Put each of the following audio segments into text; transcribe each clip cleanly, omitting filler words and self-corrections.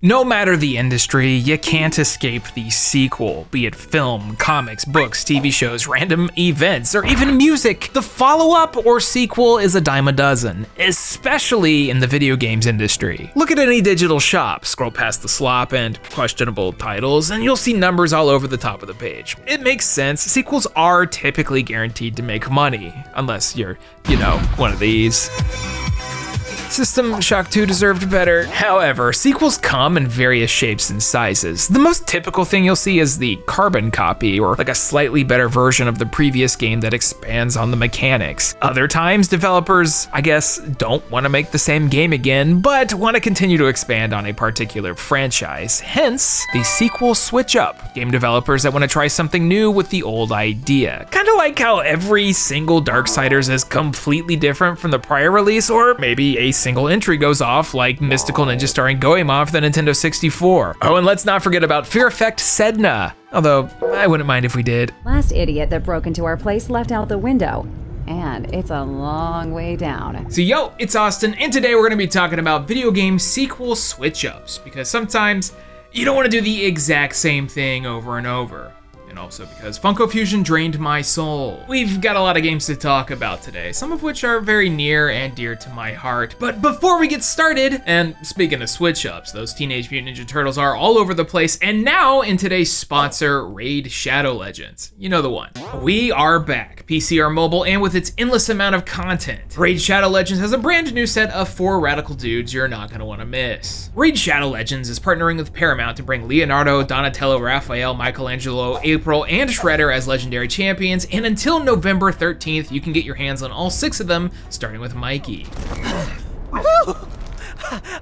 No matter the industry, you can't escape the sequel, be it film, comics, books, TV shows, random events, or even music. The follow-up or sequel is a dime a dozen, especially in the video games industry. Look at any digital shop, scroll past the slop and questionable titles, and you'll see numbers all over the top of the page. It makes sense, sequels are typically guaranteed to make money, unless you're, one of these. System Shock 2 deserved better. However, sequels come in various shapes and sizes. The most typical thing you'll see is the carbon copy, or like a slightly better version of the previous game that expands on the mechanics. Other times, developers, don't want to make the same game again, but want to continue to expand on a particular franchise. Hence, the sequel switch up. Game developers that want to try something new with the old idea. Kind of like how every single Darksiders is completely different from the prior release, or maybe a single entry goes off like Mystical Ninja starring Goemon for the Nintendo 64. Oh, and let's not forget about Fear Effect Sedna, although I wouldn't mind if we did. Last idiot that broke into our place left out the window, and it's a long way down. So yo, it's Austin, and today we're gonna be talking about video game sequel switch-ups, because sometimes you don't wanna do the exact same thing over and over. And also because Funko Fusion drained my soul. We've got a lot of games to talk about today, some of which are very near and dear to my heart. But before we get started, and speaking of switch-ups, those Teenage Mutant Ninja Turtles are all over the place, and now in today's sponsor, Raid Shadow Legends. You know the one. We are back, PC or mobile, and with its endless amount of content. Raid Shadow Legends has a brand new set of 4 radical dudes you're not gonna wanna miss. Raid Shadow Legends is partnering with Paramount to bring Leonardo, Donatello, Raphael, Michelangelo, April, and Shredder as legendary champions, and until November 13th, you can get your hands on all 6 of them, starting with Mikey.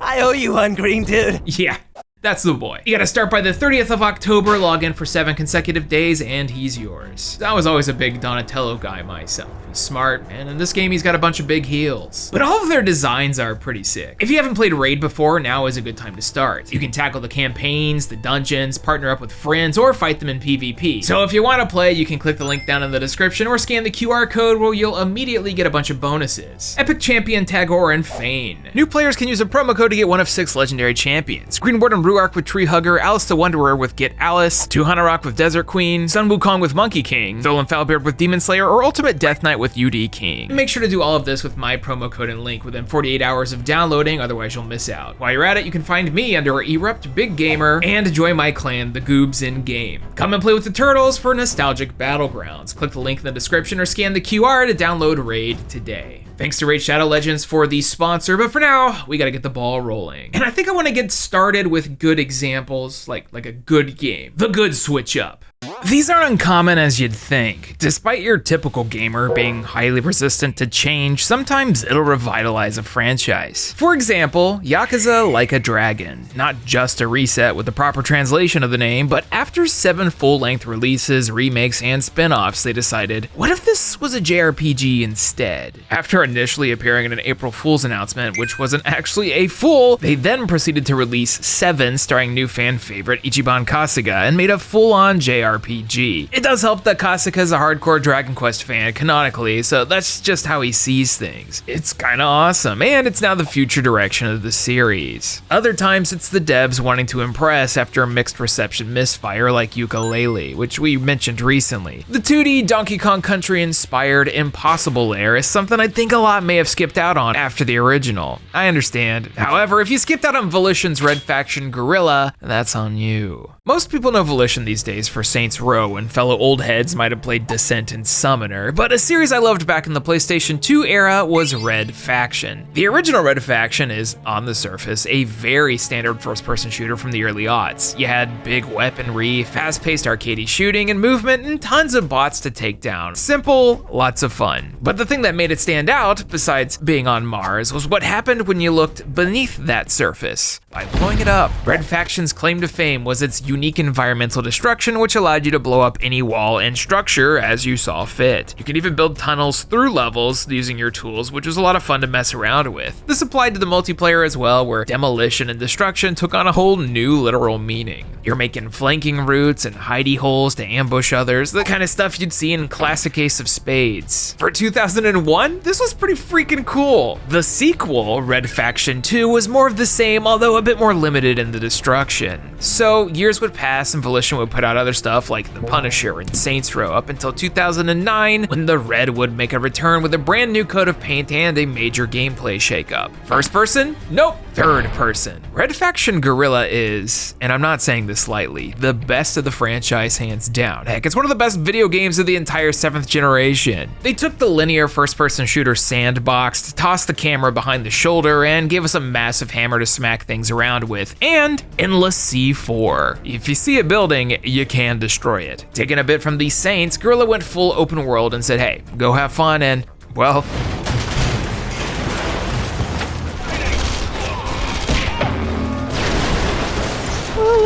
I owe you one, green dude. Yeah. That's the boy. You gotta start by the 30th of October, log in for 7 consecutive days, and he's yours. I was always a big Donatello guy myself. He's smart, and in this game he's got a bunch of big heals. But all of their designs are pretty sick. If you haven't played Raid before, now is a good time to start. You can tackle the campaigns, the dungeons, partner up with friends, or fight them in PvP. So if you wanna play, you can click the link down in the description or scan the QR code where you'll immediately get a bunch of bonuses. Epic Champion Tagoar and Fayne. New players can use a promo code to get one of 6 legendary champions. Greenwood and Ruark with Tree Hugger, Alice the Wanderer with Get Alice, Tuhana Rock with Desert Queen, Sun Wukong with Monkey King, Tholan Foulbeard with Demon Slayer, or Ultimate Death Knight with UD King. Make sure to do all of this with my promo code and link within 48 hours of downloading, otherwise you'll miss out. While you're at it, you can find me under Erupt Big Gamer and join my clan, the Goobs in Game. Come and play with the Turtles for nostalgic battlegrounds. Click the link in the description or scan the QR to download Raid today. Thanks to Raid Shadow Legends for the sponsor, but for now, we gotta get the ball rolling. And I think I wanna get started with good examples, like a good game. The good switch up. These aren't uncommon as you'd think. Despite your typical gamer being highly resistant to change, sometimes it'll revitalize a franchise. For example, Yakuza Like a Dragon. Not just a reset with the proper translation of the name, but after 7 full-length releases, remakes, and spin-offs, they decided, what if this was a JRPG instead? After initially appearing in an April Fool's announcement, which wasn't actually a fool, they then proceeded to release 7 starring new fan favorite Ichiban Kasuga and made a full-on JRPG. It does help that Kasuka's a hardcore Dragon Quest fan canonically, so that's just how he sees things. It's kinda awesome, and it's now the future direction of the series. Other times it's the devs wanting to impress after a mixed reception misfire like Yooka-Laylee, which we mentioned recently. The 2D Donkey Kong Country inspired Impossible Lair is something I think a lot may have skipped out on after the original. I understand. However, if you skipped out on Volition's Red Faction Guerilla, that's on you. Most people know Volition these days for Saints Row, and fellow old heads might have played Descent and Summoner, but a series I loved back in the PlayStation 2 era was Red Faction. The original Red Faction is, on the surface, a very standard first-person shooter from the early aughts. You had big weaponry, fast-paced arcadey shooting and movement, and tons of bots to take down. Simple, lots of fun. But the thing that made it stand out, besides being on Mars, was what happened when you looked beneath that surface. By blowing it up. Red Faction's claim to fame was its unique environmental destruction, which allowed you to blow up any wall and structure as you saw fit. You can even build tunnels through levels using your tools, which was a lot of fun to mess around with. This applied to the multiplayer as well, where demolition and destruction took on a whole new literal meaning. You're making flanking routes and hidey holes to ambush others, the kind of stuff you'd see in classic Ace of Spades. For 2001, this was pretty freaking cool. The sequel, Red Faction 2, was more of the same, although a bit more limited in the destruction. So years would pass and Volition would put out other stuff like The Punisher and Saints Row up until 2009, when the Red would make a return with a brand new coat of paint and a major gameplay shakeup. First person? Nope. Third person. Red Faction Guerilla is, and I'm not saying this lightly, the best of the franchise hands down. Heck, it's one of the best video games of the entire 7th generation. They took the linear first-person shooter sandbox, tossed the camera behind the shoulder, and gave us a massive hammer to smack things around with, and endless C4. If you see a building, you can destroy it. Taking a bit from the Saints, Guerilla went full open world and said, hey, go have fun and, well,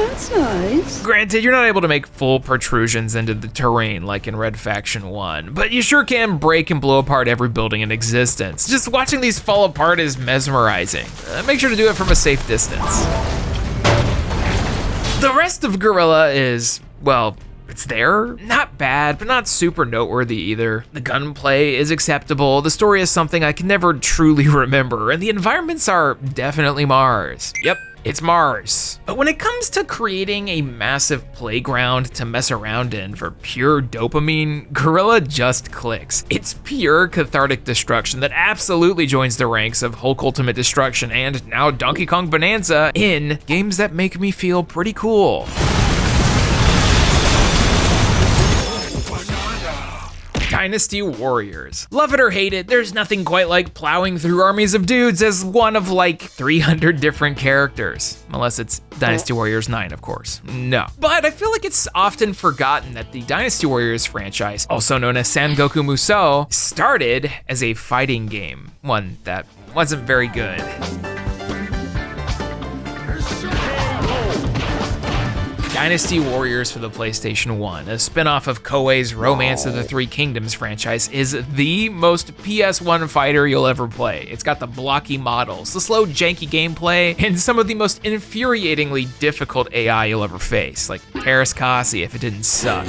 that's nice. Granted, you're not able to make full protrusions into the terrain like in Red Faction 1, but you sure can break and blow apart every building in existence. Just watching these fall apart is mesmerizing. Make sure to do it from a safe distance. The rest of Guerilla is, well, it's there. Not bad, but not super noteworthy either. The gunplay is acceptable, the story is something I can never truly remember, and the environments are definitely Mars. Yep. It's Mars. But when it comes to creating a massive playground to mess around in for pure dopamine, Guerilla just clicks. It's pure cathartic destruction that absolutely joins the ranks of Hulk Ultimate Destruction and now Donkey Kong Bonanza in games that make me feel pretty cool. Dynasty Warriors. Love it or hate it, there's nothing quite like plowing through armies of dudes as one of like 300 different characters. Unless it's Dynasty Warriors 9, of course. No. But I feel like it's often forgotten that the Dynasty Warriors franchise, also known as Sangoku Musou, started as a fighting game. One that wasn't very good. Dynasty Warriors for the PlayStation 1, a spin-off of Koei's Romance of the Three Kingdoms franchise, is the most PS1 fighter you'll ever play. It's got the blocky models, the slow, janky gameplay, and some of the most infuriatingly difficult AI you'll ever face, like Paris Kasi if it didn't suck.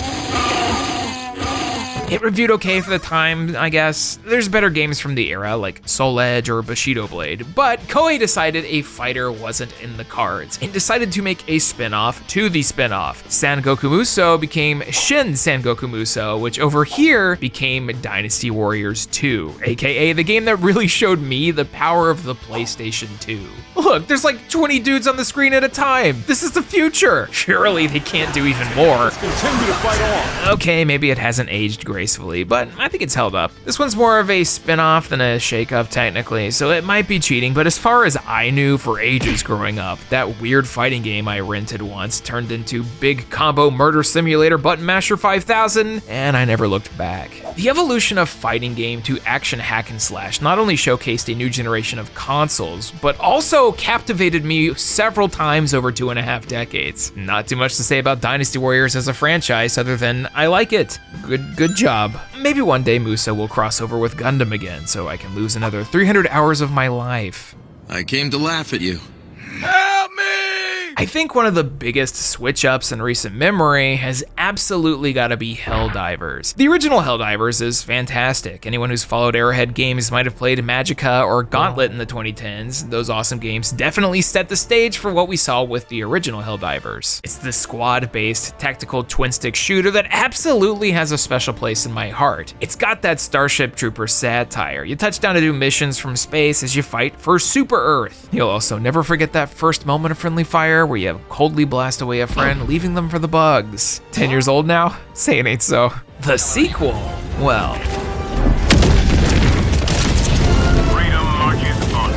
It reviewed okay for the time, I guess. There's better games from the era, like Soul Edge or Bushido Blade, but Koei decided a fighter wasn't in the cards and decided to make a spin-off to the spin-off. Sangoku Musou became Shin Sangoku Musou, which over here became Dynasty Warriors 2, aka the game that really showed me the power of the PlayStation 2. Look, there's like 20 dudes on the screen at a time. This is the future. Surely they can't do even more. Let's continue to fight on. Okay, maybe it hasn't aged gracefully, but I think it's held up. This one's more of a spin-off than a shake-up technically, so it might be cheating, but as far as I knew for ages growing up, that weird fighting game I rented once turned into Big Combo Murder Simulator Button Masher 5000, and I never looked back. The evolution of fighting game to action hack and slash not only showcased a new generation of consoles, but also captivated me several times over 2.5 decades. Not too much to say about Dynasty Warriors as a franchise other than I like it. Good job. Maybe one day Musou will cross over with Gundam again so I can lose another 300 hours of my life. I came to laugh at you. Help me! I think one of the biggest switch-ups in recent memory has absolutely got to be Helldivers. The original Helldivers is fantastic. Anyone who's followed Arrowhead Games might have played Magica or Gauntlet in the 2010s. Those awesome games definitely set the stage for what we saw with the original Helldivers. It's the squad-based tactical twin-stick shooter that absolutely has a special place in my heart. It's got that Starship Trooper satire. You touch down to do missions from space as you fight for Super Earth. You'll also never forget that first moment of friendly fire where you coldly blast away a friend, leaving them for the bugs. 10 years old now? Say it ain't so. The sequel, well. Freedom marches on.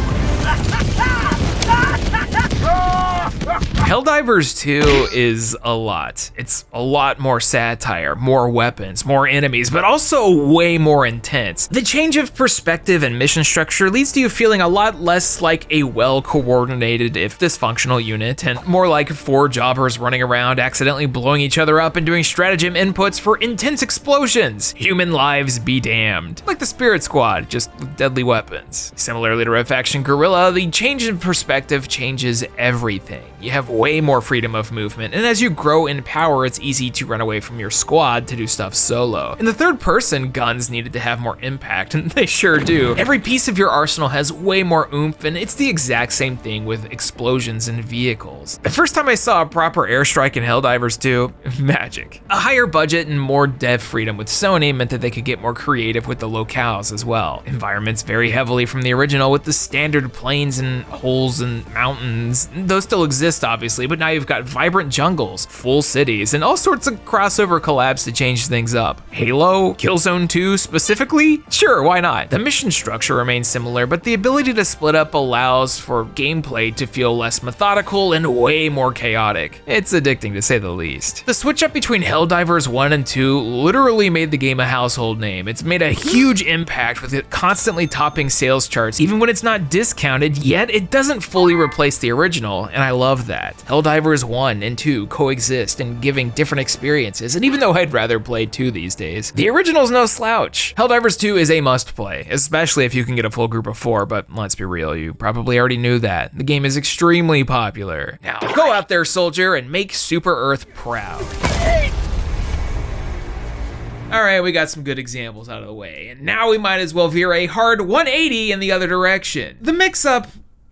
Helldivers 2 is a lot. It's a lot more satire, more weapons, more enemies, but also way more intense. The change of perspective and mission structure leads to you feeling a lot less like a well-coordinated, if dysfunctional unit, and more like 4 jobbers running around, accidentally blowing each other up and doing stratagem inputs for intense explosions. Human lives be damned. Like the Spirit Squad, just with deadly weapons. Similarly to Red Faction Guerilla, the change in perspective changes everything. You have way more freedom of movement, and as you grow in power, it's easy to run away from your squad to do stuff solo. In the third person, guns needed to have more impact, and they sure do. Every piece of your arsenal has way more oomph, and it's the exact same thing with explosions and vehicles. The first time I saw a proper airstrike in Helldivers 2, magic. A higher budget and more dev freedom with Sony meant that they could get more creative with the locales as well. Environments vary heavily from the original with the standard plains and holes and mountains. Those still exist obviously, but now you've got vibrant jungles, full cities, and all sorts of crossover collabs to change things up. Halo? Killzone 2 specifically? Sure, why not? The mission structure remains similar, but the ability to split up allows for gameplay to feel less methodical and way more chaotic. It's addicting to say the least. The switch up between Helldivers 1 and 2 literally made the game a household name. It's made a huge impact with it constantly topping sales charts, even when it's not discounted, yet it doesn't fully replace the original, and I love that. Helldivers 1 and 2 coexist and giving different experiences, and even though I'd rather play 2 these days, the original's no slouch. Helldivers 2 is a must play, especially if you can get a full group of 4, but let's be real, you probably already knew that. The game is extremely popular. Now, go out there, soldier, and make Super Earth proud. Alright, we got some good examples out of the way, and now we might as well veer a hard 180 in the other direction. The mix-up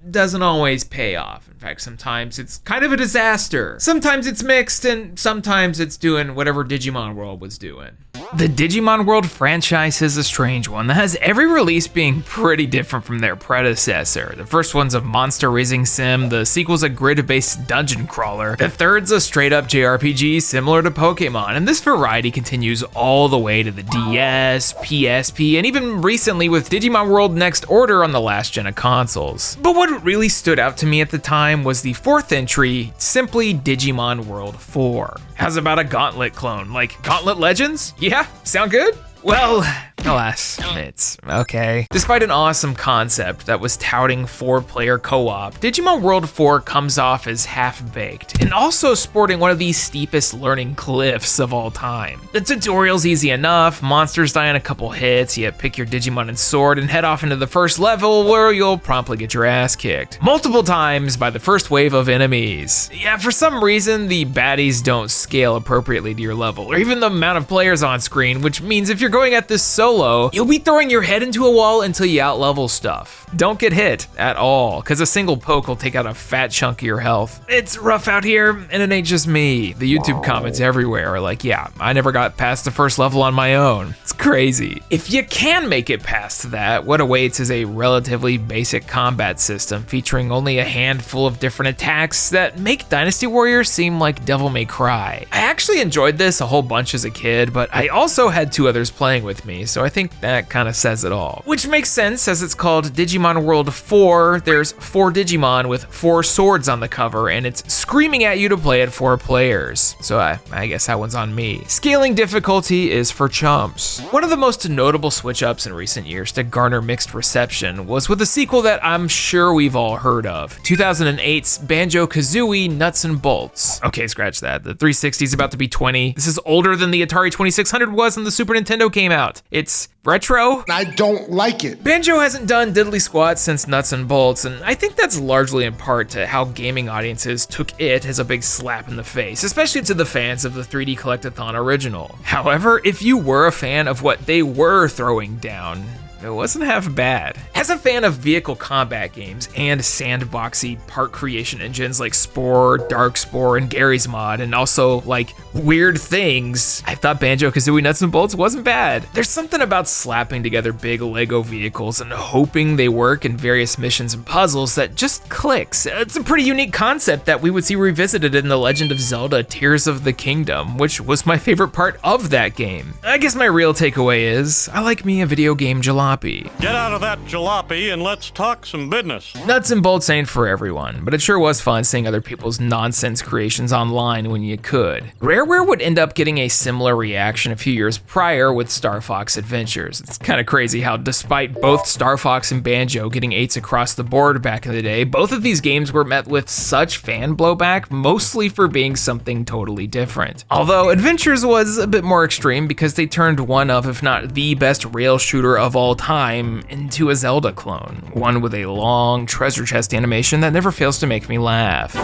doesn't always pay off. In fact, sometimes it's kind of a disaster. Sometimes it's mixed, and sometimes it's doing whatever Digimon World was doing. The Digimon World franchise is a strange one that has every release being pretty different from their predecessor. The first one's a monster raising sim, the sequel's a grid-based dungeon crawler, the third's a straight-up JRPG similar to Pokemon, and this variety continues all the way to the DS, PSP, and even recently with Digimon World Next Order on the last gen of consoles. But what really stood out to me at the time was the fourth entry, simply Digimon World 4. How's about a Gauntlet clone? Like Gauntlet Legends? Yeah, sound good? Well, alas, it's okay. Despite an awesome concept that was touting 4-player co-op, Digimon World 4 comes off as half-baked, and also sporting one of the steepest learning cliffs of all time. The tutorial's easy enough, monsters die in a couple hits, you pick your Digimon and sword and head off into the first level where you'll promptly get your ass kicked. Multiple times by the first wave of enemies. Yeah, for some reason, the baddies don't scale appropriately to your level, or even the amount of players on screen, which means if you're going at this solo, you'll be throwing your head into a wall until you outlevel stuff. Don't get hit at all, because a single poke will take out a fat chunk of your health. It's rough out here, and it ain't just me. The YouTube comments everywhere are like, yeah, I never got past the first level on my own. It's crazy. If you can make it past that, what awaits is a relatively basic combat system featuring only a handful of different attacks that make Dynasty Warriors seem like Devil May Cry. I actually enjoyed this a whole bunch as a kid, but I also had 2 others playing with me, so I think that kind of says it all. Which makes sense as it's called Digimon World 4, there's 4 Digimon with 4 swords on the cover, and it's screaming at you to play at 4 players. So I guess that one's on me. Scaling difficulty is for chumps. One of the most notable switch-ups in recent years to garner mixed reception was with a sequel that I'm sure we've all heard of, 2008's Banjo-Kazooie Nuts and Bolts. Okay, scratch that. The 360's about to be 20. This is older than the Atari 2600 was when the Super Nintendo came out. It's retro. I don't like it. Banjo hasn't done diddly squat since Nuts and Bolts, and I think that's largely in part to how gaming audiences took it as a big slap in the face, especially to the fans of the 3D Collectathon original. However, if you were a fan of what they were throwing down, it wasn't half bad. As a fan of vehicle combat games and sandboxy part creation engines like Spore, Darkspore, and Gary's Mod, and also like weird things, I thought Banjo-Kazooie Nuts and Bolts wasn't bad. There's something about slapping together big Lego vehicles and hoping they work in various missions and puzzles that just clicks. It's a pretty unique concept that we would see revisited in The Legend of Zelda Tears of the Kingdom, which was my favorite part of that game. I guess my real takeaway is, I like me a video game jalopy. Get out of that jalopy and let's talk some business. Nuts and Bolts ain't for everyone, but it sure was fun seeing other people's nonsense creations online when you could. Rareware would end up getting a similar reaction a few years prior with Star Fox Adventures. It's kind of crazy how despite both Star Fox and Banjo getting 8s across the board back in the day, both of these games were met with such fan blowback, mostly for being something totally different. Although Adventures was a bit more extreme because they turned one of, if not the best rail shooter of all time into a Zelda clone, one with a long treasure chest animation that never fails to make me laugh.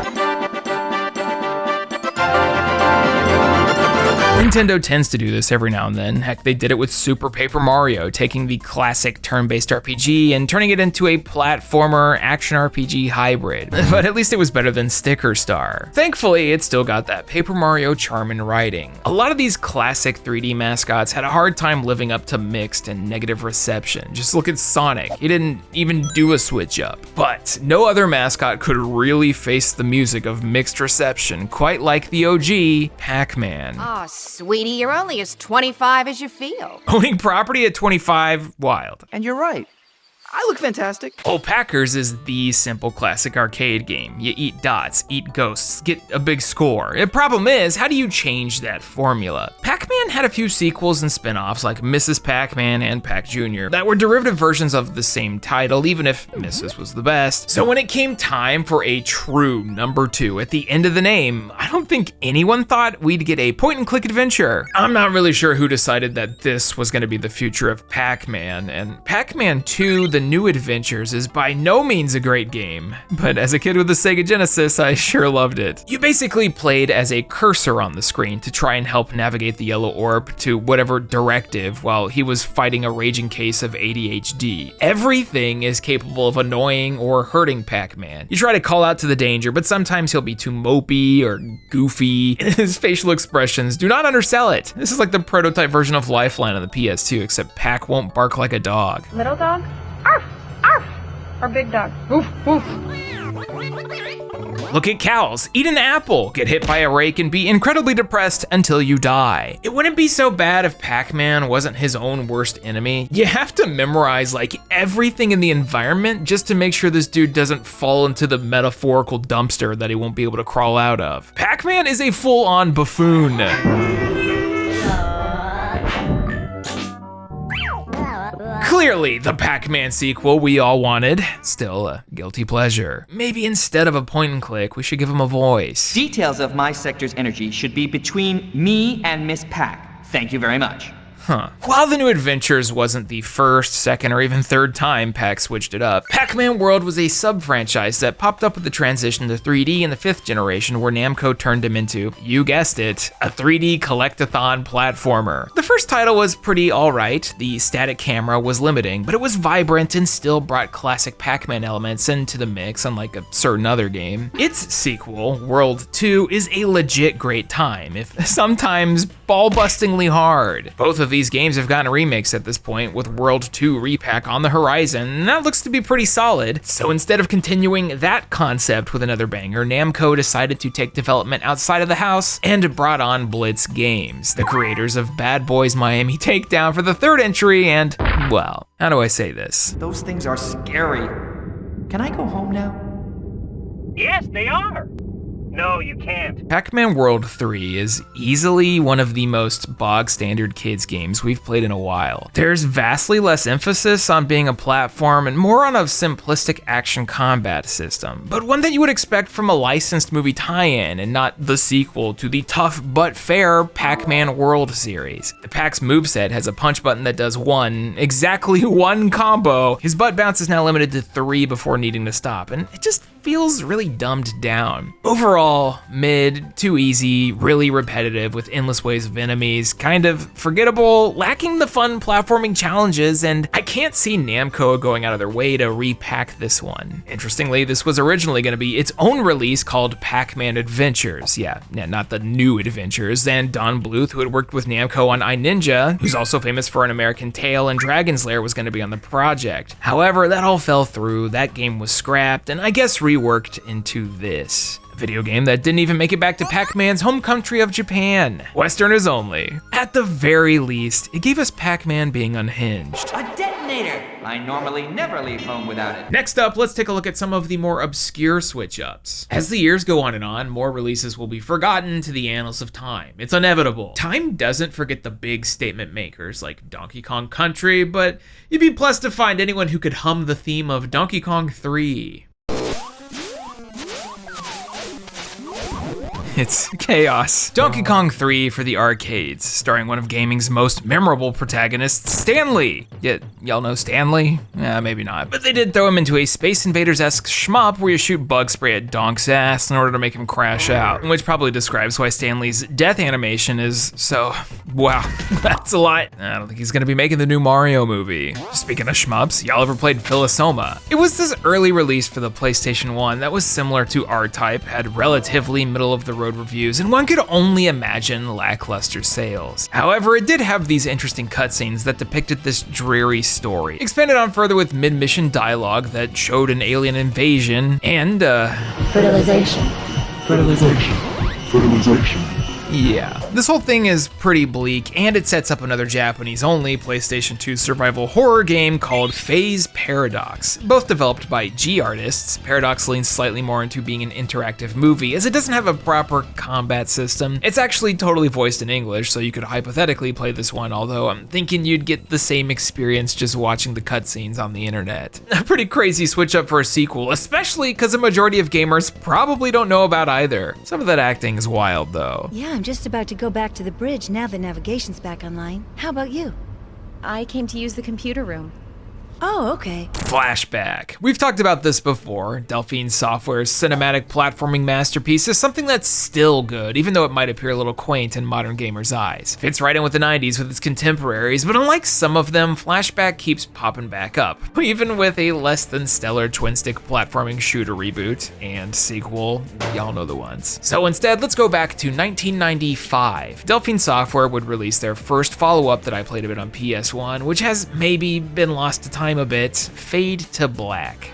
Nintendo tends to do this every now and then. Heck, they did it with Super Paper Mario, taking the classic turn-based RPG and turning it into a platformer action RPG hybrid. But at least it was better than Sticker Star. Thankfully, it still got that Paper Mario charm and writing. A lot of these classic 3D mascots had a hard time living up to mixed and negative reception. Just look at Sonic. He didn't even do a switch up. But no other mascot could really face the music of mixed reception quite like the OG Pac-Man. Aw, sweetie, you're only as 25 as you feel. Owning property at 25, wild. And you're right. I look fantastic. Oh, Packers is the simple classic arcade game. You eat dots, eat ghosts, get a big score. The problem is, how do you change that formula? Pac-Man had a few sequels and spin-offs like Mrs. Pac-Man and Pac Jr. that were derivative versions of the same title, even if Mrs. was the best. So when it came time for a true number 2 at the end of the name, I don't think anyone thought we'd get a point-and-click adventure. I'm not really sure who decided that this was going to be the future of Pac-Man, and Pac-Man 2, The New Adventures is by no means a great game, but as a kid with a Sega Genesis, I sure loved it. You basically played as a cursor on the screen to try and help navigate the yellow orb to whatever directive while he was fighting a raging case of ADHD. Everything is capable of annoying or hurting Pac-Man. You try to call out to the danger, but sometimes he'll be too mopey or goofy. His facial expressions do not undersell it. This is like the prototype version of Lifeline on the PS2, except Pac won't bark like a dog. Little dog? Arf! Arf! Or big dog? Woof, woof. Look at cows, eat an apple, get hit by a rake, and be incredibly depressed until you die. It wouldn't be so bad if Pac-Man wasn't his own worst enemy. You have to memorize like everything in the environment just to make sure this dude doesn't fall into the metaphorical dumpster that he won't be able to crawl out of. Pac-Man is a full-on buffoon. Clearly, the Pac-Man sequel we all wanted. Still a guilty pleasure. Maybe instead of a point and click, we should give him a voice. Details of my sector's energy should be between me and Miss Pac. Thank you very much. While The New Adventures wasn't the first, second, or even third time Pac switched it up, Pac-Man World was a sub-franchise that popped up with the transition to 3D in the 5th generation, where Namco turned him into, you guessed it, a 3D collect-a-thon platformer. The first title was pretty alright, the static camera was limiting, but it was vibrant and still brought classic Pac-Man elements into the mix, unlike a certain other game. Its sequel, World 2, is a legit great time, if sometimes ball-bustingly hard. Both of these games have gotten remakes at this point, with World 2 repack on the horizon, and that looks to be pretty solid. So instead of continuing that concept with another banger, Namco decided to take development outside of the house and brought on Blitz Games, the creators of Bad Boys Miami Takedown for the 3rd entry, and, well, how do I say this? Those things are scary. Can I go home now? Yes, they are. No, you can't. Pac-Man World 3 is easily one of the most bog-standard kids games we've played in a while. There's vastly less emphasis on being a platform and more on a simplistic action combat system, but one that you would expect from a licensed movie tie-in and not the sequel to the tough but fair Pac-Man World series. The Pac's moveset has a punch button that does exactly one combo. His butt bounce is now limited to 3 before needing to stop, and it just feels really dumbed down. Overall, mid, too easy, really repetitive with endless waves of enemies, kind of forgettable, lacking the fun platforming challenges, and I can't see Namco going out of their way to repack this one. Interestingly, this was originally going to be its own release called Pac-Man Adventures. Yeah, not the New Adventures, and Don Bluth, who had worked with Namco on iNinja, who's also famous for An American Tail and Dragon's Lair, was going to be on the project. However, that all fell through, that game was scrapped, and I guess reworked into this. A video game that didn't even make it back to Pac-Man's home country of Japan. Westerners only. At the very least, it gave us Pac-Man being unhinged. A detonator! I normally never leave home without it. Next up, let's take a look at some of the more obscure switch-ups. As the years go on, more releases will be forgotten to the annals of time. It's inevitable. Time doesn't forget the big statement makers like Donkey Kong Country, but you'd be blessed to find anyone who could hum the theme of Donkey Kong 3. It's chaos. Donkey Kong 3 for the arcades, starring one of gaming's most memorable protagonists, Stanley. Y'all know Stanley? Maybe not. But they did throw him into a Space Invaders-esque shmup where you shoot bug spray at Donk's ass in order to make him crash out, which probably describes why Stanley's death animation is so, wow, that's a lot. I don't think he's gonna be making the new Mario movie. Speaking of shmups, y'all ever played Philosoma? It was this early release for the PlayStation 1 that was similar to R-Type, had relatively middle-of-the-road reviews, and one could only imagine lackluster sales. However, it did have these interesting cutscenes that depicted this dreary story, expanded on further with mid-mission dialogue that showed an alien invasion, and Fertilization. yeah, this whole thing is pretty bleak, and it sets up another Japanese-only PlayStation 2 survival horror game called Phase Paradox. Both developed by G artists, Paradox leans slightly more into being an interactive movie, as it doesn't have a proper combat system. It's actually totally voiced in English, so you could hypothetically play this one, although I'm thinking you'd get the same experience just watching the cutscenes on the internet. A pretty crazy switch up for a sequel, especially because a majority of gamers probably don't know about either. Some of that acting is wild, though. Yeah, I'm just about to go back to the bridge now the navigation's back online. How about you? I came to use the computer room. Oh, okay. Flashback. We've talked about this before. Delphine Software's cinematic platforming masterpiece is something that's still good, even though it might appear a little quaint in modern gamers' eyes. Fits right in with the 90s with its contemporaries, but unlike some of them, Flashback keeps popping back up, even with a less than stellar twin-stick platforming shooter reboot and sequel. Y'all know the ones. So instead, let's go back to 1995. Delphine Software would release their first follow-up that I played a bit on PS1, which has maybe been lost to time a bit, Fade to Black.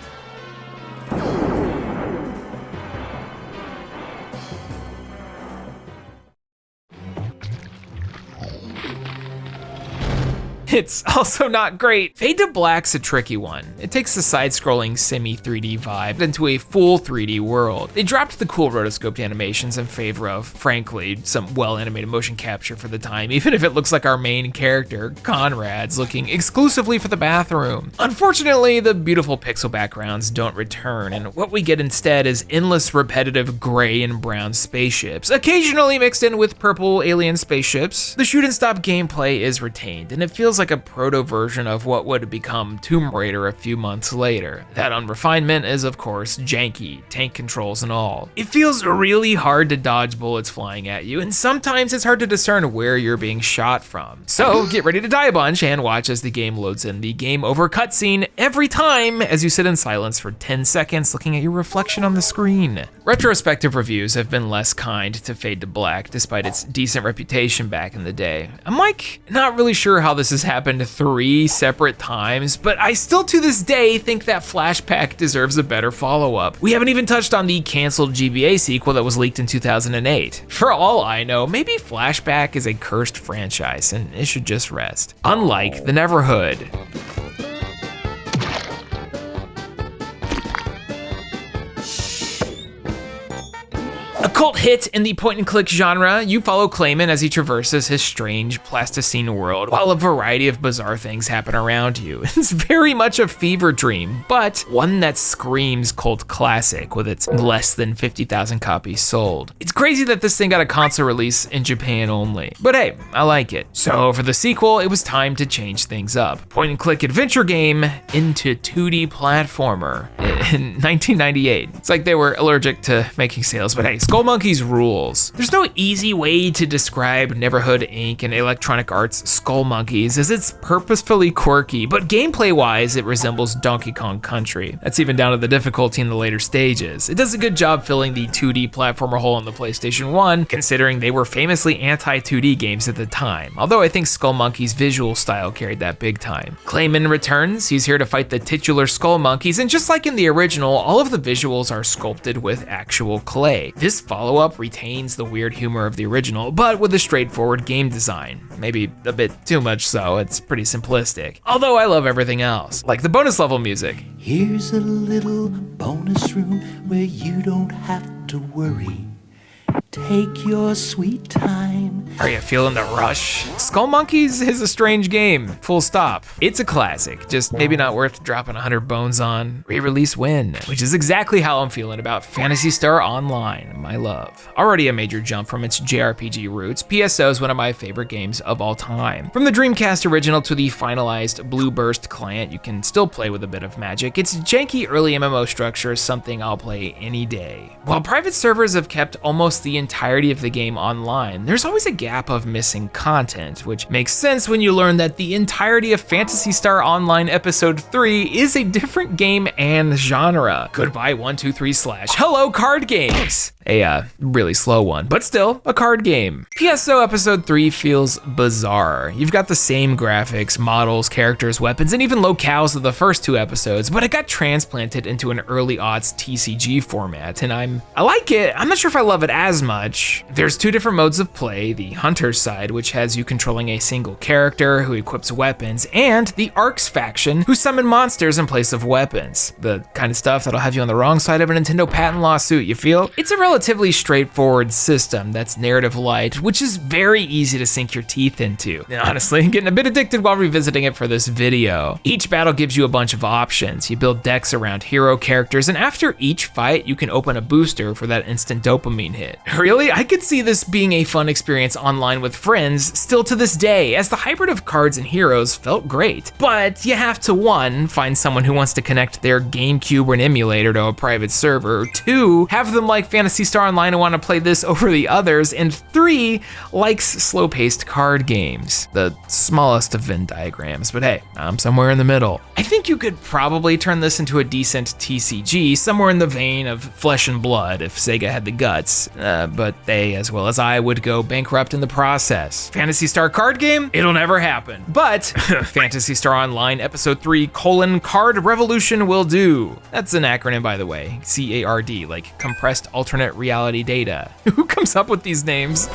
It's also not great. Fade to Black's a tricky one. It takes the side-scrolling semi-3D vibe into a full 3D world. They dropped the cool rotoscoped animations in favor of, frankly, some well-animated motion capture for the time, even if it looks like our main character, Conrad's, looking exclusively for the bathroom. Unfortunately, the beautiful pixel backgrounds don't return, and what we get instead is endless repetitive gray and brown spaceships, occasionally mixed in with purple alien spaceships. The shoot and stop gameplay is retained, and it feels like a proto version of what would become Tomb Raider a few months later. That unrefinement is of course janky, tank controls and all. It feels really hard to dodge bullets flying at you, and sometimes it's hard to discern where you're being shot from. So get ready to die a bunch and watch as the game loads in the game over cutscene every time as you sit in silence for 10 seconds looking at your reflection on the screen. Retrospective reviews have been less kind to Fade to Black despite its decent reputation back in the day. I'm not really sure how this has happened 3 separate times, but I still to this day think that Flashback deserves a better follow-up. We haven't even touched on the canceled GBA sequel that was leaked in 2008. For all I know, maybe Flashback is a cursed franchise and it should just rest. Unlike the Neverhood. A cult hit in the point-and-click genre, you follow Clayman as he traverses his strange plasticine world while a variety of bizarre things happen around you. It's very much a fever dream, but one that screams cult classic with its less than 50,000 copies sold. It's crazy that this thing got a console release in Japan only, but hey, I like it. So for the sequel, it was time to change things up. Point-and-click adventure game into 2D platformer in 1998. It's like they were allergic to making sales, but hey, Skullmonkeys rules. There's no easy way to describe Neverhood Inc. and Electronic Arts' Skullmonkeys, as it's purposefully quirky, but gameplay-wise, it resembles Donkey Kong Country. That's even down to the difficulty in the later stages. It does a good job filling the 2D platformer hole on the PlayStation 1, considering they were famously anti-2D games at the time, although I think Skullmonkeys' visual style carried that big time. Clayman returns, he's here to fight the titular Skullmonkeys, and just like in the original, all of the visuals are sculpted with actual clay. This follow-up retains the weird humor of the original, but with a straightforward game design. Maybe a bit too much so, it's pretty simplistic. Although I love everything else, like the bonus level music. Here's a little bonus room where you don't have to worry. Take your sweet time Are you feeling the rush? Skullmonkeys is a strange game, full stop. It's a classic, just maybe not worth dropping 100 bones on. Re-release win, which is exactly how I'm feeling about Phantasy Star Online, my love. Already a major jump from its JRPG roots, PSO is one of my favorite games of all time. From the Dreamcast original to the finalized Blue Burst client, you can still play with a bit of magic. Its janky early MMO structure is something I'll play any day. While private servers have kept almost the entirety of the game online, there's always a gap of missing content, which makes sense when you learn that the entirety of Phantasy Star Online Episode 3 is a different game and genre. Goodbye 123/Hello Card Games. A really slow one, but still a card game. PSO Episode 3 feels bizarre. You've got the same graphics, models, characters, weapons, and even locales of the first 2 episodes, but it got transplanted into an early aughts TCG format, and I like it. I'm not sure if I love it as much. There's 2 different modes of play, the Hunter's side, which has you controlling a single character who equips weapons, and the Arcs faction, who summon monsters in place of weapons. The kind of stuff that'll have you on the wrong side of a Nintendo patent lawsuit, you feel? It's a relatively straightforward system that's narrative light, which is very easy to sink your teeth into. And honestly, getting a bit addicted while revisiting it for this video. Each battle gives you a bunch of options. You build decks around hero characters, and after each fight, you can open a booster for that instant dopamine hit. Really? I could see this being a fun experience online with friends still to this day, as the hybrid of cards and heroes felt great. But you have to 1, find someone who wants to connect their GameCube or an emulator to a private server, 2, have them like Phantasy Star Online and want to play this over the others, and 3, likes slow-paced card games. The smallest of Venn diagrams, but hey, I'm somewhere in the middle. I think you could probably turn this into a decent TCG, somewhere in the vein of Flesh and Blood if Sega had the guts, but they, as well as I, would go bankrupt in the process. Phantasy Star card game? It'll never happen. But Phantasy Star Online Episode 3: Card Revolution will do. That's an acronym, by the way. CARD, like compressed alternate reality data. Who comes up with these names?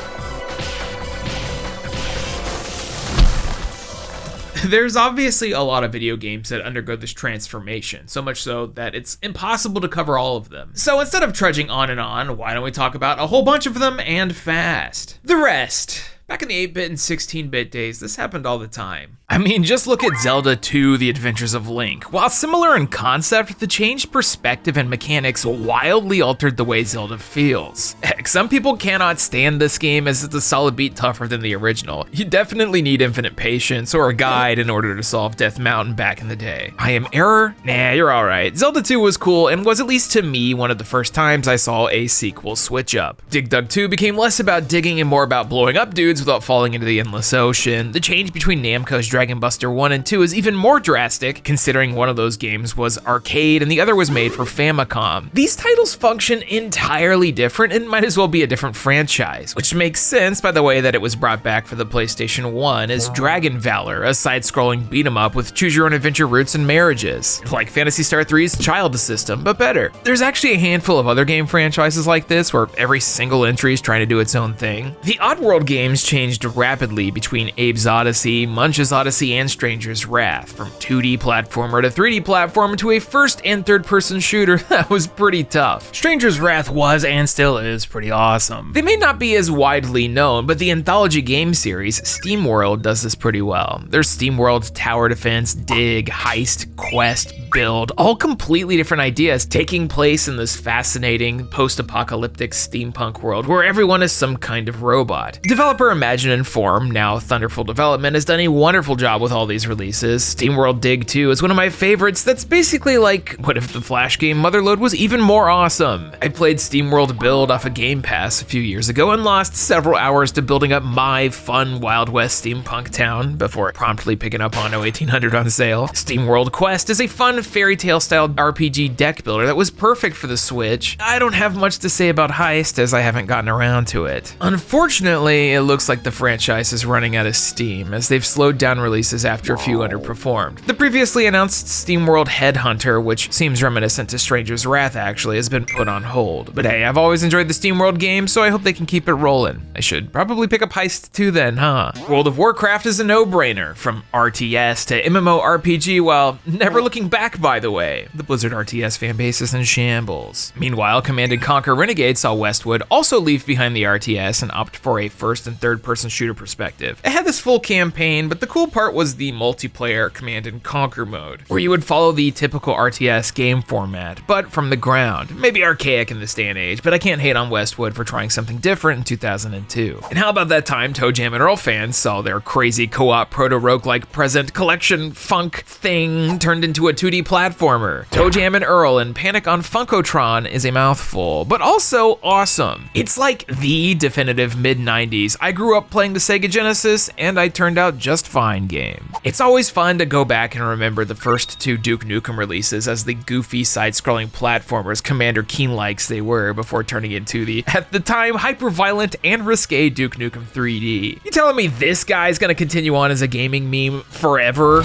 There's obviously a lot of video games that undergo this transformation, so much so that it's impossible to cover all of them. So instead of trudging on and on, why don't we talk about a whole bunch of them and fast? The rest. Back in the 8-bit and 16-bit days, this happened all the time. I mean, just look at Zelda 2: The Adventures of Link. While similar in concept, the changed perspective and mechanics wildly altered the way Zelda feels. Heck, some people cannot stand this game as it's a solid beat tougher than the original. You definitely need infinite patience or a guide in order to solve Death Mountain back in the day. I am error? Nah, you're alright. Zelda 2 was cool and was, at least to me, one of the first times I saw a sequel switch up. Dig Dug 2 became less about digging and more about blowing up dudes without falling into the endless ocean. The change between Namco's Dragon Buster 1 and 2 is even more drastic, considering one of those games was arcade and the other was made for Famicom. These titles function entirely different and might as well be a different franchise, which makes sense by the way that it was brought back for the PlayStation 1 as Dragon Valor, a side-scrolling beat-em-up with choose-your-own-adventure roots and marriages. Like Phantasy Star 3's Child System, but better. There's actually a handful of other game franchises like this where every single entry is trying to do its own thing. The Oddworld games changed rapidly between Abe's Odyssey, Munch's Odyssey, and Stranger's Wrath, from 2D platformer to 3D platformer to a first and third person shooter that was pretty tough. Stranger's Wrath was and still is pretty awesome. They may not be as widely known, but the anthology game series Steam World does this pretty well. There's Steam World, Tower Defense, Dig, Heist, Quest, Build, all completely different ideas taking place in this fascinating post-apocalyptic steampunk world where everyone is some kind of robot. Developer Imagine and Form, now Thunderful Development, has done a wonderful job with all these releases. SteamWorld Dig 2 is one of my favorites that's basically like, what if the Flash game Motherload was even more awesome? I played SteamWorld Build off of Game Pass a few years ago and lost several hours to building up my fun Wild West steampunk town before promptly picking up Anno 1800 on sale. SteamWorld Quest is a fun fairy tale style RPG deck builder that was perfect for the Switch. I don't have much to say about Heist as I haven't gotten around to it. Unfortunately, it looks like the franchise is running out of steam as they've slowed down releases after a few underperformed. The previously announced Steam World Headhunter, which seems reminiscent to Stranger's Wrath actually, has been put on hold. But hey, I've always enjoyed the Steam World games, so I hope they can keep it rolling. I should probably pick up Heist 2 then, huh? World of Warcraft is a no-brainer, from RTS to MMORPG, while never looking back, by the way. The Blizzard RTS fanbase is in shambles. Meanwhile, Command & Conquer Renegade saw Westwood also leave behind the RTS and opt for a first and third person shooter perspective. It had this full campaign, but the cool part was the multiplayer Command & Conquer mode, where you would follow the typical RTS game format, but from the ground. Maybe archaic in this day and age, but I can't hate on Westwood for trying something different in 2002. And how about that time ToeJam and Earl fans saw their crazy co-op proto-roguelike present collection funk thing turned into a 2D platformer? ToeJam and Earl and Panic on Funkotron is a mouthful, but also awesome. It's like the definitive mid-90s I grew up playing the Sega Genesis and I turned out just fine game. It's always fun to go back and remember the first two Duke Nukem releases as the goofy side-scrolling platformers Commander Keen-likes they were before turning into the, at the time, hyper-violent and risque Duke Nukem 3D. You telling me this guy's gonna continue on as a gaming meme forever?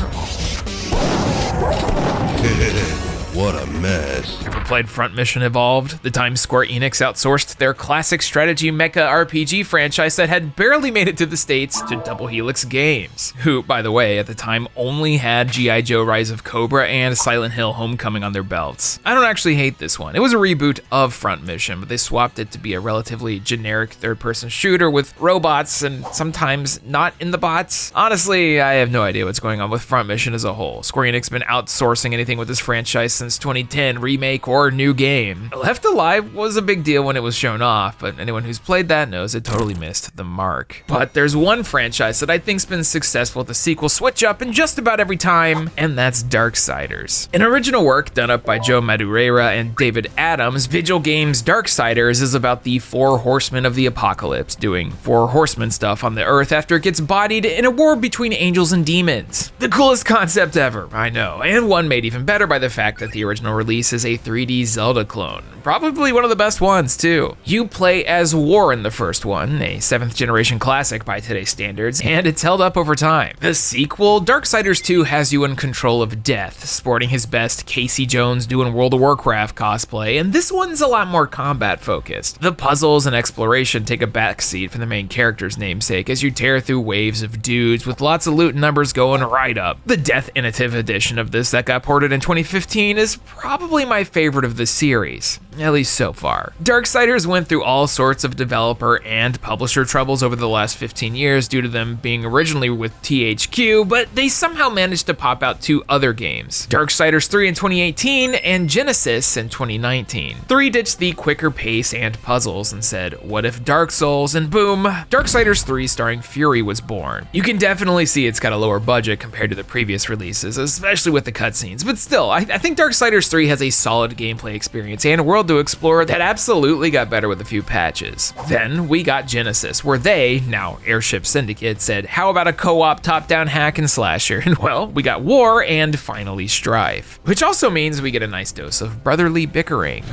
What a mess. Ever played Front Mission Evolved? The time Square Enix outsourced their classic strategy mecha RPG franchise that had barely made it to the States to Double Helix Games, who, by the way, at the time only had G.I. Joe Rise of Cobra and Silent Hill Homecoming on their belts. I don't actually hate this one. It was a reboot of Front Mission, but they swapped it to be a relatively generic third-person shooter with robots and sometimes not in the bots. Honestly, I have no idea what's going on with Front Mission as a whole. Square Enix been outsourcing anything with this franchise since 2010, remake or new game. Left Alive was a big deal when it was shown off, but anyone who's played that knows it totally missed the mark. But there's one franchise that I think's been successful with the sequel Switchup in just about every time, and that's Darksiders. An original work done up by Joe Madureira and David Adams, Vigil Games' Darksiders is about the four horsemen of the apocalypse doing four horsemen stuff on the earth after it gets bodied in a war between angels and demons. The coolest concept ever, I know, and one made even better by the fact that the original release is a 3D Zelda clone. Probably one of the best ones, too. You play as War in the first one, a 7th generation classic by today's standards, and it's held up over time. The sequel, Darksiders 2, has you in control of Death, sporting his best Casey Jones doing World of Warcraft cosplay, and this one's a lot more combat focused. The puzzles and exploration take a backseat for the main character's namesake as you tear through waves of dudes with lots of loot and numbers going right up. The Death Innovative edition of this that got ported in 2015 is probably my favorite of the series, at least so far. Darksiders went through all sorts of developer and publisher troubles over the last 15 years due to them being originally with THQ, but they somehow managed to pop out two other games, Darksiders 3 in 2018 and Genesis in 2019. 3 ditched the quicker pace and puzzles and said, what if Dark Souls, and boom, Darksiders 3 starring Fury was born. You can definitely see it's got a lower budget compared to the previous releases, especially with the cutscenes, but still, I think Darksiders 3 has a solid gameplay experience and a world to explore that absolutely got better with a few patches. Then we got Genesis, where they, now Airship Syndicate, said, how about a co-op top-down hack and slasher? And well, we got War and finally Strife, which also means we get a nice dose of brotherly bickering.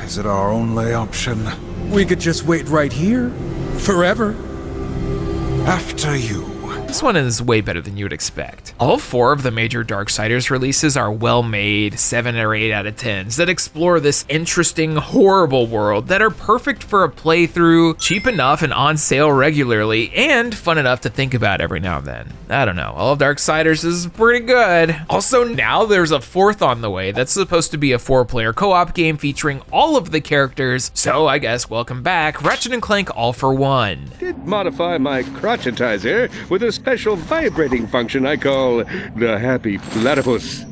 Is it our only option? We could just wait right here, forever. After you. This one is way better than you would expect. All 4 of the major Darksiders releases are well-made 7 or 8 out of 10s that explore this interesting, horrible world that are perfect for a playthrough, cheap enough and on sale regularly, and fun enough to think about every now and then. I don't know, all of Darksiders is pretty good. Also, now there's a 4th on the way that's supposed to be a 4-player co-op game featuring all of the characters, so I guess welcome back, Ratchet & Clank All for One. Did modify my crotchetizer with a special vibrating function I call the Happy Platypus.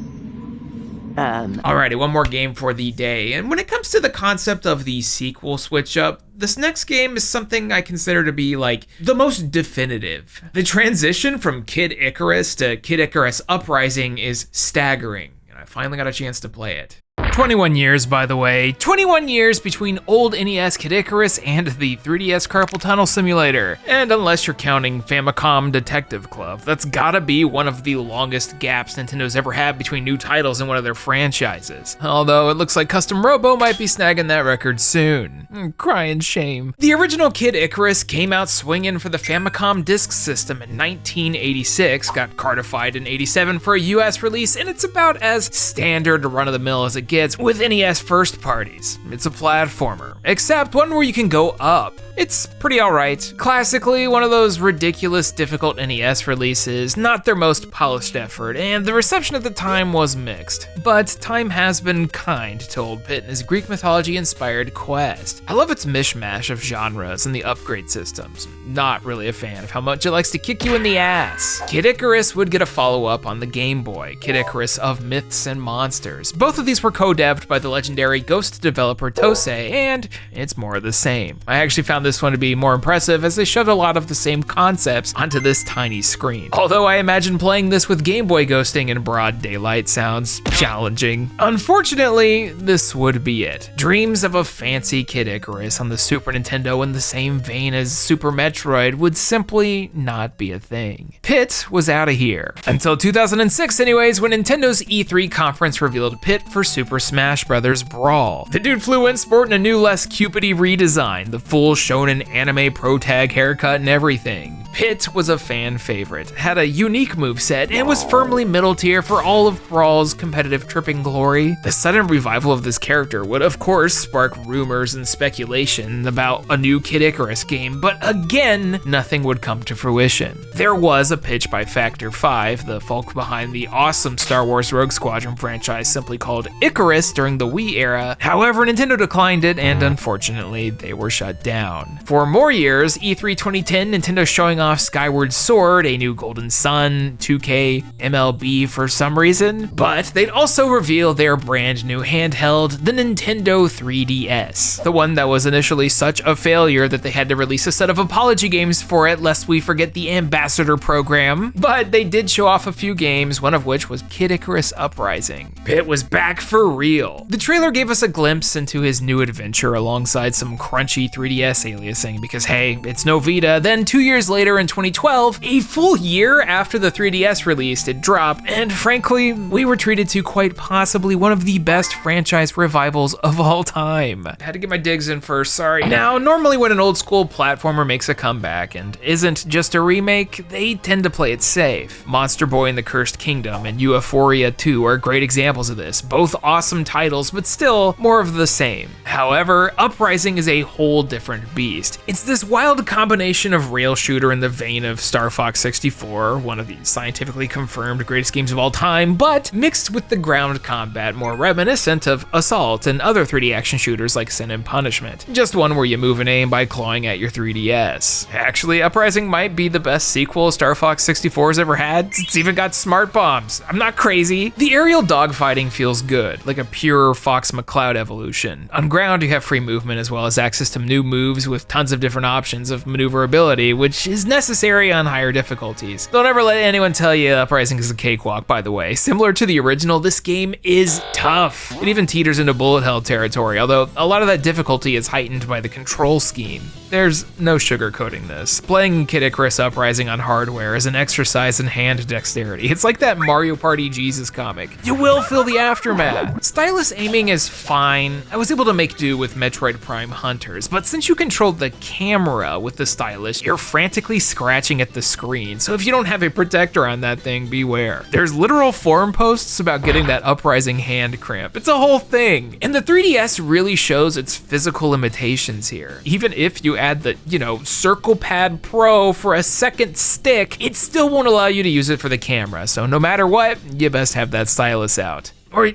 Alrighty, one more game for the day. And when it comes to the concept of the sequel Switchup, this next game is something I consider to be like the most definitive. The transition from Kid Icarus to Kid Icarus Uprising is staggering, and I finally got a chance to play it. 21 years, by the way. 21 years between old NES Kid Icarus and the 3DS Carpal Tunnel Simulator. And unless you're counting Famicom Detective Club, that's gotta be one of the longest gaps Nintendo's ever had between new titles in one of their franchises. Although it looks like Custom Robo might be snagging that record soon. Crying shame. The original Kid Icarus came out swinging for the Famicom Disk System in 1986, got cardified in 87 for a US release, and it's about as standard run-of-the-mill as it gets with NES first parties. It's a platformer, except one where you can go up. It's pretty alright. Classically, one of those ridiculous difficult NES releases, not their most polished effort, and the reception at the time was mixed. But time has been kind to old Pit and his Greek mythology-inspired quest. I love its mishmash of genres and the upgrade systems. Not really a fan of how much it likes to kick you in the ass. Kid Icarus would get a follow-up on the Game Boy, Kid Icarus of Myths and Monsters. Both of these were co-developed by the legendary Ghost developer Tosei, and it's more of the same. I actually found this one to be more impressive as they shoved a lot of the same concepts onto this tiny screen. Although I imagine playing this with Game Boy ghosting in broad daylight sounds challenging. Unfortunately, this would be it. Dreams of a fancy Kid Icarus on the Super Nintendo in the same vein as Super Metroid would simply not be a thing. Pit was out of here. Until 2006 anyways, when Nintendo's E3 conference revealed Pit for Super Smash Bros. Brawl. The dude flew in sporting a new, less Cupid-y redesign, the full shonen anime pro tag haircut and everything. Pit was a fan favorite, had a unique moveset, and was firmly middle tier for all of Brawl's competitive tripping glory. The sudden revival of this character would of course spark rumors and speculation about a new Kid Icarus game, but again, nothing would come to fruition. There was a pitch by Factor 5, the folk behind the awesome Star Wars Rogue Squadron franchise simply called Icarus during the Wii era. However, Nintendo declined it, and unfortunately, they were shut down. For more years, E3 2010, Nintendo showing off Skyward Sword, a new Golden Sun, 2K, MLB for some reason, but they'd also reveal their brand new handheld, the Nintendo 3DS. The one that was initially such a failure that they had to release a set of apology games for it lest we forget the Ambassador program. But they did show off a few games, one of which was Kid Icarus Uprising. Pit was back for real. The trailer gave us a glimpse into his new adventure alongside some crunchy 3DS aliasing because hey, it's no Vita. Then 2 years later in 2012, a full year after the 3DS released, it dropped, and frankly, we were treated to quite possibly one of the best franchise revivals of all time. I had to get my digs in first, sorry. Now, normally when an old school platformer makes a comeback and isn't just a remake, they tend to play it safe. Monster Boy and the Cursed Kingdom and Euphoria 2 are great examples of this, both awesome titles, but still more of the same. However, Uprising is a whole different beast. It's this wild combination of rail shooter in the vein of Star Fox 64, one of the scientifically confirmed greatest games of all time, but mixed with the ground combat more reminiscent of Assault and other 3D action shooters like Sin and Punishment. Just one where you move and aim by clawing at your 3DS. Actually, Uprising might be the best sequel Star Fox 64 has ever had. It's even got smart bombs. I'm not crazy. The aerial dogfighting feels good, like a pure Fox McCloud evolution. On ground, you have free movement as well as access to new moves with tons of different options of maneuverability, which is necessary on higher difficulties. Don't ever let anyone tell you Uprising is a cakewalk, by the way. Similar to the original, this game is tough. It even teeters into bullet hell territory, although a lot of that difficulty is heightened by the control scheme. There's no sugarcoating this. Playing Kid Icarus Uprising on hardware is an exercise in hand dexterity. It's like that Mario Party Jesus comic. You will feel the aftermath. Stylus aiming is fine. I was able to make do with Metroid Prime Hunters, but since you controlled the camera with the stylus, you're frantically scratching at the screen, so if you don't have a protector on that thing, beware. There's literal forum posts about getting that Uprising hand cramp. It's a whole thing. And the 3DS really shows its physical limitations here. Even if you add the, Circle Pad Pro for a second stick, it still won't allow you to use it for the camera, so no matter what, you best have that stylus out. Or,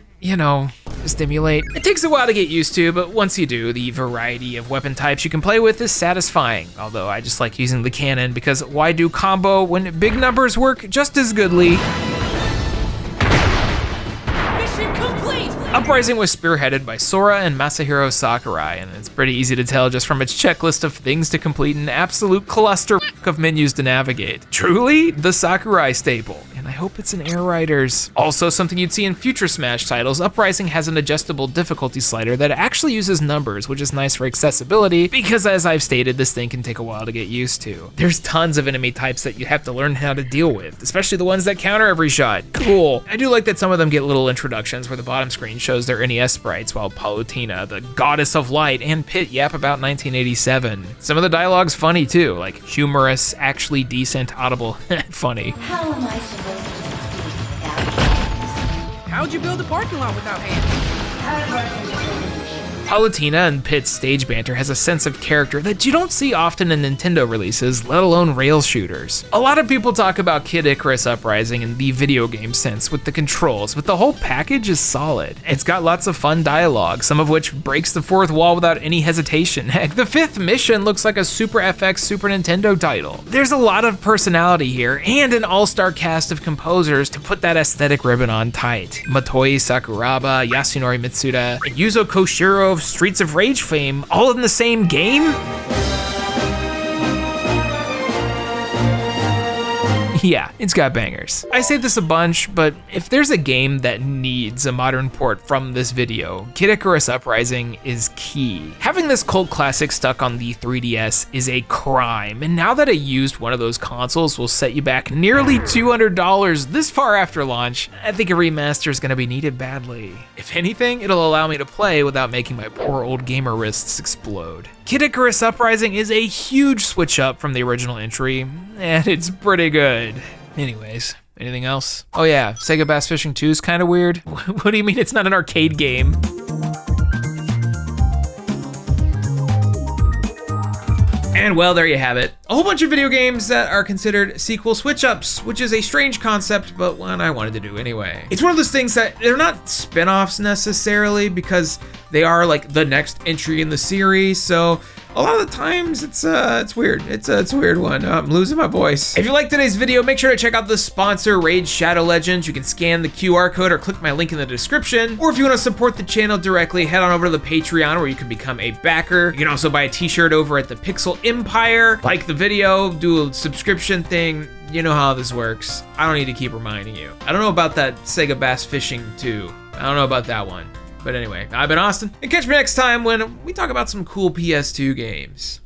just emulate. It takes a while to get used to, but once you do, the variety of weapon types you can play with is satisfying. Although I just like using the cannon because why do combo when big numbers work just as goodly? Mission complete! Uprising was spearheaded by Sora and Masahiro Sakurai, and it's pretty easy to tell just from its checklist of things to complete an absolute cluster of menus to navigate. Truly, the Sakurai staple. And I hope it's an Air Riders. Also, something you'd see in future Smash titles, Uprising has an adjustable difficulty slider that actually uses numbers, which is nice for accessibility because, as I've stated, this thing can take a while to get used to. There's tons of enemy types that you have to learn how to deal with, especially the ones that counter every shot. Cool. I do like that some of them get little introductions where the bottom screen shows their NES sprites while Palutena, the goddess of light, and Pit yap about 1987. Some of the dialogue's funny too, like humorous, actually decent, audible, funny. How am I supposed to speak without hands? How'd you build a parking lot without hands? Palutena and Pit's stage banter has a sense of character that you don't see often in Nintendo releases, let alone rail shooters. A lot of people talk about Kid Icarus Uprising in the video game sense with the controls, but the whole package is solid. It's got lots of fun dialogue, some of which breaks the fourth wall without any hesitation. Heck, the fifth mission looks like a Super FX Super Nintendo title. There's a lot of personality here, and an all-star cast of composers to put that aesthetic ribbon on tight. Motoi Sakuraba, Yasunori Mitsuda, and Yuzo Koshiro of Streets of Rage fame, all in the same game? Yeah, it's got bangers. I say this a bunch, but if there's a game that needs a modern port from this video, Kid Icarus Uprising is key. Having this cult classic stuck on the 3DS is a crime, and now that a used one of those consoles will set you back nearly $200 this far after launch, I think a remaster is gonna be needed badly. If anything, it'll allow me to play without making my poor old gamer wrists explode. Kid Icarus Uprising is a huge switch up from the original entry, and it's pretty good. Anyways, anything else? Oh yeah, Sega Bass Fishing 2 is kind of weird. What do you mean it's not an arcade game? And well, there you have it. A whole bunch of video games that are considered sequel switch-ups, which is a strange concept, but one I wanted to do anyway. It's one of those things that they're not spin-offs necessarily because they are like the next entry in the series, so a lot of the times it's weird. It's a weird one. I'm losing my voice. If you liked today's video, make sure to check out the sponsor, Raid Shadow Legends. You can scan the QR code or click my link in the description. Or if you want to support the channel directly, head on over to the Patreon where you can become a backer. You can also buy a t-shirt over at the Pixel Empire. Like the video, do a subscription thing. You know how this works. I don't need to keep reminding you. I don't know about that Sega Bass Fishing 2. I don't know about that one. But anyway, I've been Austin, and catch me next time when we talk about some cool PS2 games.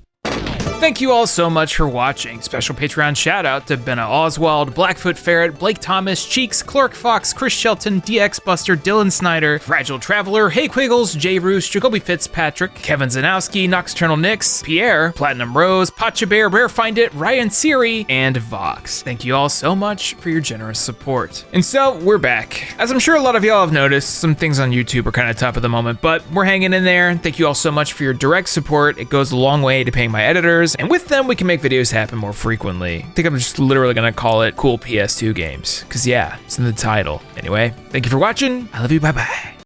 Thank you all so much for watching. Special Patreon shout out to Benna Oswald, Blackfoot Ferret, Blake Thomas, Cheeks, Clark Fox, Chris Shelton, DX Buster, Dylan Snyder, Fragile Traveler, Hey Quiggles, Jay Roos, Jacoby Fitzpatrick, Kevin Zanowski, Nocturnal Nix, Pierre, Platinum Rose, Pacha Bear, Rare Find It, Ryan Siri, and Vox. Thank you all so much for your generous support. And so we're back. As I'm sure a lot of y'all have noticed, some things on YouTube are kind of tough at the moment, but we're hanging in there. Thank you all so much for your direct support. It goes a long way to paying my editors, and with them we can make videos happen more frequently. I think I'm just literally gonna call it Cool PS2 Games, because yeah, it's in the title. Anyway, thank you for watching. I love you, bye bye.